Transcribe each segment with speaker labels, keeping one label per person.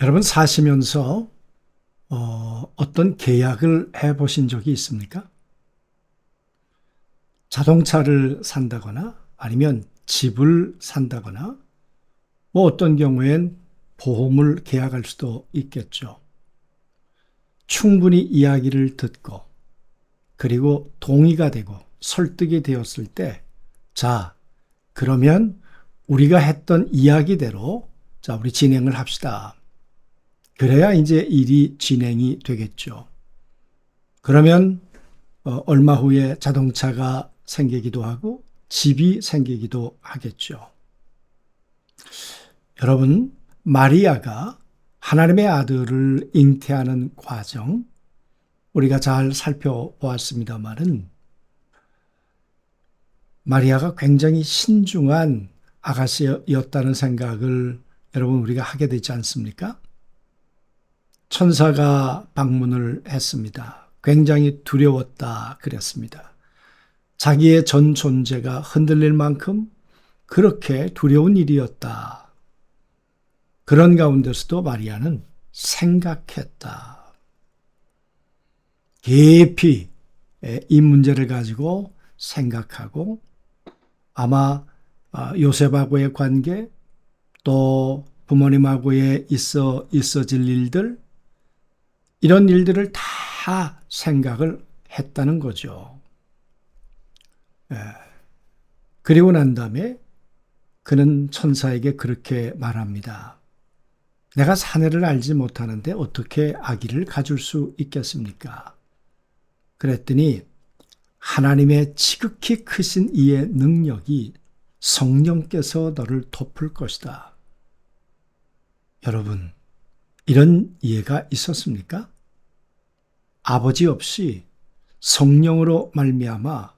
Speaker 1: 여러분 사시면서 어떤 계약을 해보신 적이 있습니까? 자동차를 산다거나 아니면 집을 산다거나 어떤 경우엔 보험을 계약할 수도 있겠죠. 충분히 이야기를 듣고 그리고 동의가 되고 설득이 되었을 때 자, 그러면 우리가 했던 이야기대로 우리 진행을 합시다. 그래야 이제 일이 진행이 되겠죠. 그러면 얼마 후에 자동차가 생기기도 하고 집이 생기기도 하겠죠. 여러분, 마리아가 하나님의 아들을 잉태하는 과정 우리가 잘 살펴보았습니다마는 마리아가 굉장히 신중한 아가씨였다는 생각을 여러분 우리가 하게 되지 않습니까? 천사가 방문을 했습니다. 굉장히 두려웠다 그랬습니다. 자기의 전 존재가 흔들릴 만큼 그렇게 두려운 일이었다. 그런 가운데서도 마리아는 생각했다. 깊이 이 문제를 가지고 생각하고 아마 요셉하고의 관계 또 부모님하고의 있어질 일들 이런 일들을 다 생각을 했다는 거죠. 그리고 난 다음에 그는 천사에게 그렇게 말합니다. 내가 사내를 알지 못하는데 어떻게 아기를 가질 수 있겠습니까? 그랬더니 하나님의 지극히 크신 이의 능력이 성령께서 너를 덮을 것이다. 여러분, 이런 이해가 있었습니까? 아버지 없이 성령으로 말미암아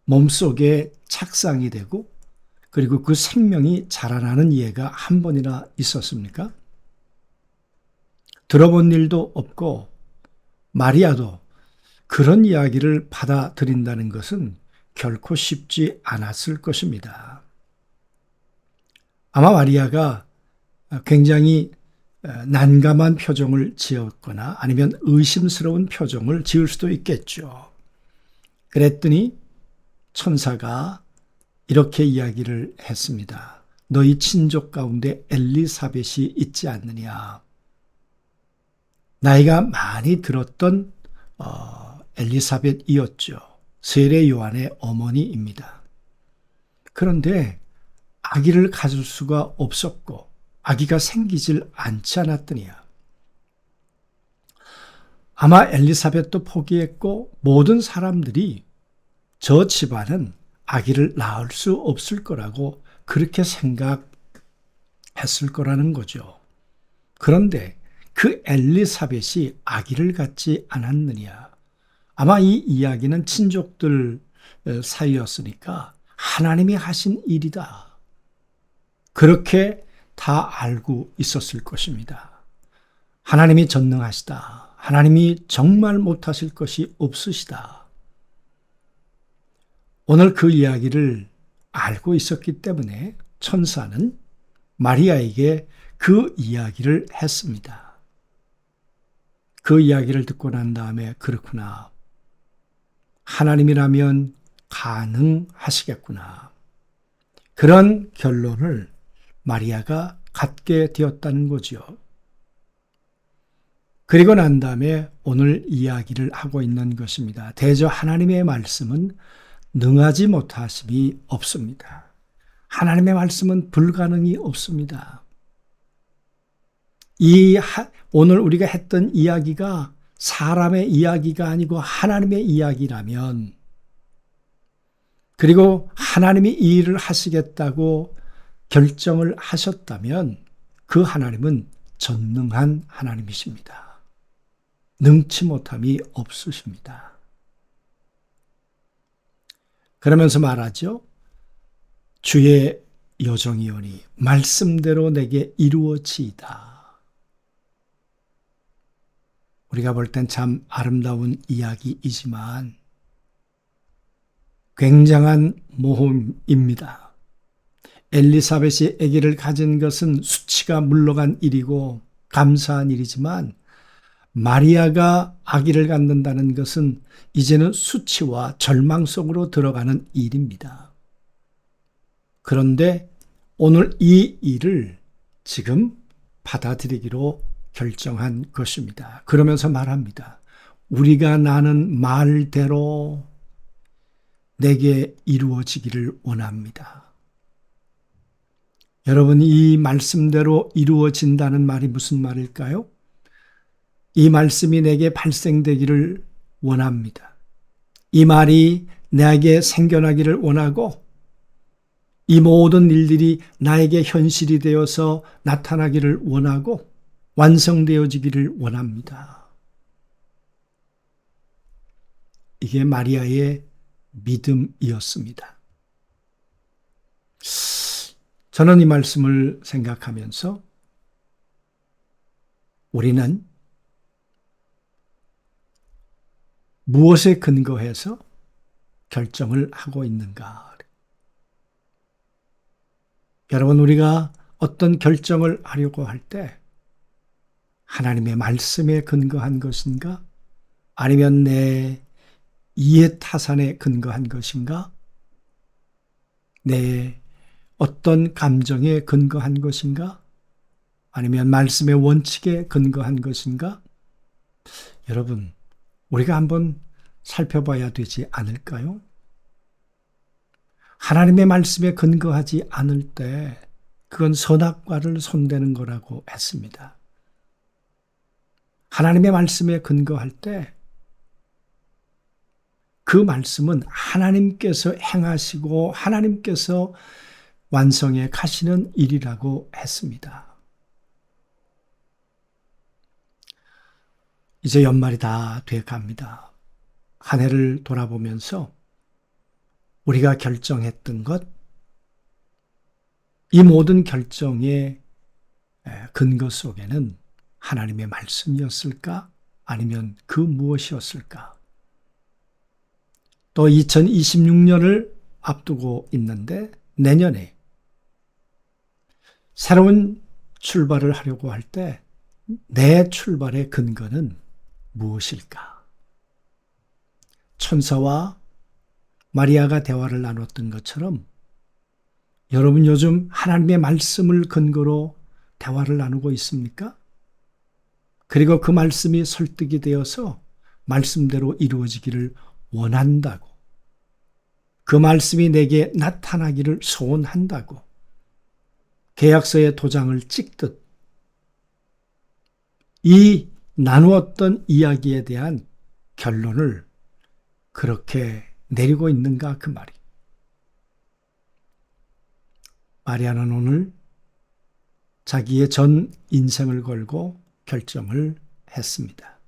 Speaker 1: 몸속에 착상이 되고 그리고 그 생명이 자라나는 이해가 한 번이나 있었습니까? 들어본 일도 없고 마리아도 그런 이야기를 받아들인다는 것은 결코 쉽지 않았을 것입니다. 아마 마리아가 굉장히 난감한 표정을 지었거나 아니면 의심스러운 표정을 지을 수도 있겠죠. 그랬더니 천사가 이렇게 이야기를 했습니다. 너희 친족 가운데 엘리사벳이 있지 않느냐. 나이가 많이 들었던 엘리사벳이었죠. 세례 요한의 어머니입니다. 그런데 아기를 가질 수가 없었고 아기가 생기질 않지 않았더니야. 아마 엘리사벳도 포기했고 모든 사람들이 저 집안은 아기를 낳을 수 없을 거라고 그렇게 생각했을 거라는 거죠. 그런데 그 엘리사벳이 아기를 갖지 않았느냐. 아마 이 이야기는 친족들 사이였으니까 하나님이 하신 일이다. 그렇게 다 알고 있었을 것입니다. 하나님이 전능하시다. 하나님이 정말 못하실 것이 없으시다. 오늘 그 이야기를 알고 있었기 때문에 천사는 마리아에게 그 이야기를 했습니다. 그 이야기를 듣고 난 다음에 그렇구나. 하나님이라면 가능하시겠구나. 그런 결론을 마리아가 갖게 되었다는 거죠. 그리고 난 다음에 오늘 이야기를 하고 있는 것입니다. 대저 하나님의 말씀은 능하지 못하심이 없습니다. 하나님의 말씀은 불가능이 없습니다. 오늘 우리가 했던 이야기가 사람의 이야기가 아니고 하나님의 이야기라면 그리고 하나님이 이 일을 하시겠다고 결정을 하셨다면 그 하나님은 전능한 하나님이십니다. 능치 못함이 없으십니다. 그러면서 말하죠. 주의 여정이오니 말씀대로 내게 이루어지이다. 우리가 볼 땐 참 아름다운 이야기이지만 굉장한 모험입니다. 엘리사벳이 아기를 가진 것은 수치가 물러간 일이고 감사한 일이지만 마리아가 아기를 갖는다는 것은 이제는 수치와 절망 속으로 들어가는 일입니다. 그런데 오늘 이 일을 지금 받아들이기로 결정한 것입니다. 그러면서 말합니다. 우리가 나는 말대로 내게 이루어지기를 원합니다. 여러분, 이 말씀대로 이루어진다는 말이 무슨 말일까요? 이 말씀이 내게 발생되기를 원합니다. 이 말이 내게 생겨나기를 원하고 이 모든 일들이 나에게 현실이 되어서 나타나기를 원하고 완성되어지기를 원합니다. 이게 마리아의 믿음이었습니다. 저는 이 말씀을 생각하면서 우리는 무엇에 근거해서 결정을 하고 있는가? 여러분, 우리가 어떤 결정을 하려고 할 때 하나님의 말씀에 근거한 것인가? 아니면 내 이해 타산에 근거한 것인가? 내 어떤 감정에 근거한 것인가? 아니면 말씀의 원칙에 근거한 것인가? 여러분, 우리가 한번 살펴봐야 되지 않을까요? 하나님의 말씀에 근거하지 않을 때 그건 선악과를 손대는 거라고 했습니다. 하나님의 말씀에 근거할 때 그 말씀은 하나님께서 행하시고 하나님께서 완성해 가시는 일이라고 했습니다. 이제 연말이 다 돼갑니다. 한 해를 돌아보면서 우리가 결정했던 것, 이 모든 결정의 근거 속에는 하나님의 말씀이었을까? 아니면 그 무엇이었을까? 또 2026년을 앞두고 있는데 내년에 새로운 출발을 하려고 할 때 내 출발의 근거는 무엇일까? 천사와 마리아가 대화를 나눴던 것처럼 여러분 요즘 하나님의 말씀을 근거로 대화를 나누고 있습니까? 그리고 그 말씀이 설득이 되어서 말씀대로 이루어지기를 원한다고, 그 말씀이 내게 나타나기를 소원한다고 계약서에 도장을 찍듯 이 나누었던 이야기에 대한 결론을 그렇게 내리고 있는가 그 말이. 마리아는 오늘 자기의 전 인생을 걸고 결정을 했습니다.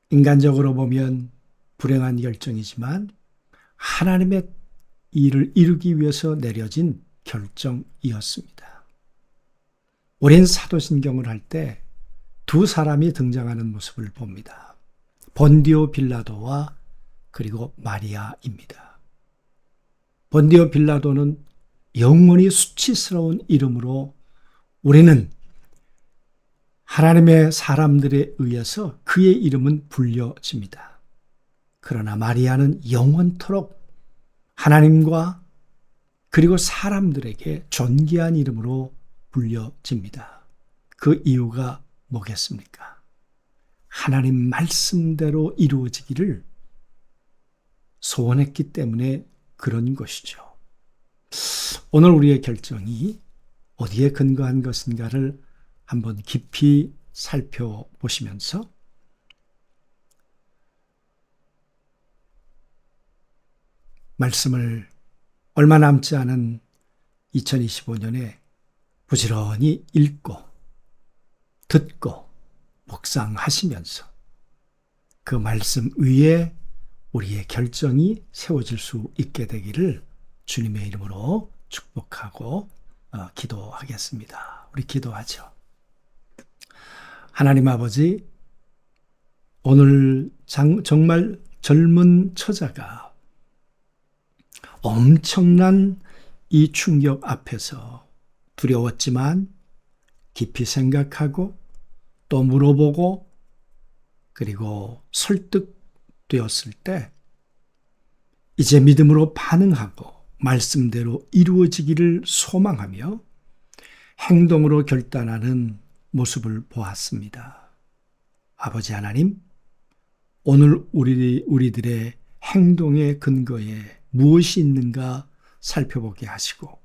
Speaker 1: 인간적으로 보면 불행한 결정이지만 하나님의 일을 이루기 위해서 내려진 결정이었습니다. 우린 사도신경을 할 때 두 사람이 등장하는 모습을 봅니다. 본디오 빌라도와 그리고 마리아입니다. 본디오 빌라도는 영원히 수치스러운 이름으로 우리는 하나님의 사람들에 의해서 그의 이름은 불려집니다. 그러나 마리아는 영원토록 하나님과 그리고 사람들에게 존귀한 이름으로 불려집니다. 그 이유가 뭐겠습니까? 하나님 말씀대로 이루어지기를 소원했기 때문에 그런 것이죠. 오늘 우리의 결정이 어디에 근거한 것인가를 한번 깊이 살펴보시면서 말씀을 얼마 남지 않은 2025년에 부지런히 읽고 듣고 묵상하시면서 그 말씀 위에 우리의 결정이 세워질 수 있게 되기를 주님의 이름으로 축복하고 기도하겠습니다. 우리 기도하죠. 하나님 아버지, 오늘 정말 젊은 처자가 엄청난 이 충격 앞에서 두려웠지만 깊이 생각하고 또 물어보고 그리고 설득되었을 때 이제 믿음으로 반응하고 말씀대로 이루어지기를 소망하며 행동으로 결단하는 모습을 보았습니다. 아버지 하나님, 오늘 우리들의 행동의 근거에 무엇이 있는가 살펴보게 하시고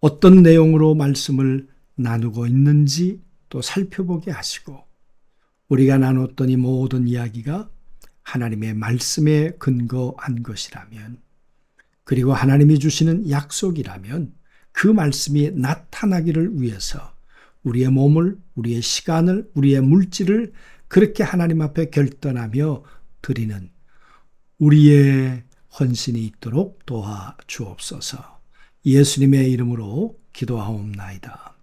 Speaker 1: 어떤 내용으로 말씀을 나누고 있는지 또 살펴보게 하시고 우리가 나눴던 이 모든 이야기가 하나님의 말씀에 근거한 것이라면 그리고 하나님이 주시는 약속이라면 그 말씀이 나타나기를 위해서 우리의 몸을, 우리의 시간을, 우리의 물질을 그렇게 하나님 앞에 결단하며 드리는 우리의 헌신이 있도록 도와주옵소서. 예수님의 이름으로 기도하옵나이다.